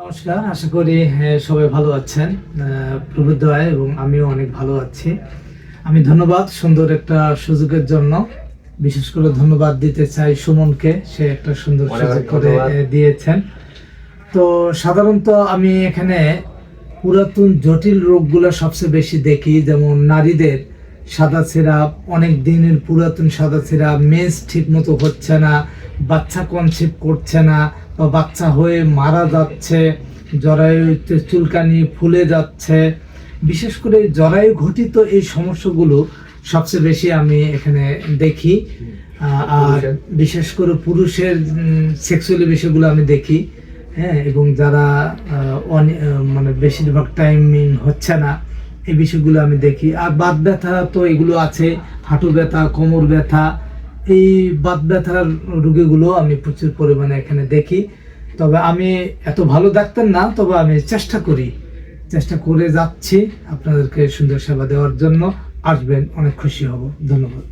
নমস্কার, আশা করি সবাই ভালো আছেন। প্রভুর দয়ায় এবং আমিও অনেক ভালো আছি। আমি ধন্যবাদ সুন্দর একটা সুযোগের জন্য। বিশেষ করে ধন্যবাদ দিতে চাই সুমনকে, সে একটা সুন্দর সুযোগ করে দিয়েছেন। তো সাধারণত আমি এখানে পুরাতন জটিল রোগগুলো সবচেয়ে বেশি দেখি, যেমন নারীদের সাদা ছেঁড়া, অনেক দিনের পুরাতন সাদা ছেঁড়া, মেন্স ঠিক মতো হচ্ছে না, বাচ্চা কনসিভ করছে না বা বাচ্চা হয়ে মারা যাচ্ছে, জরায়ুতে চুলকানি ফুলে যাচ্ছে। বিশেষ করে জরায়ু ঘটিত এই সমস্যাগুলো সবচেয়ে বেশি আমি এখানে দেখি। আর বিশেষ করে পুরুষের সেক্সুয়ালি বিষয়গুলো আমি দেখি। হ্যাঁ, এবং যারা মানে বেশিরভাগ টাইমিং হচ্ছে না, এই বিষয়গুলো আমি দেখি। আর বাত ব্যথা তো এগুলো আছে, হাঁটু ব্যথা, কোমর ব্যথা, এই বাত ব্যথার রোগীগুলো আমি প্রচুর পরিমাণে এখানে দেখি। তবে আমি এত ভালো ডাক্তার না, তবে আমি চেষ্টা করে যাচ্ছি আপনাদেরকে সুন্দর সেবা দেওয়ার জন্য। আসবেন, অনেক খুশি হব। ধন্যবাদ।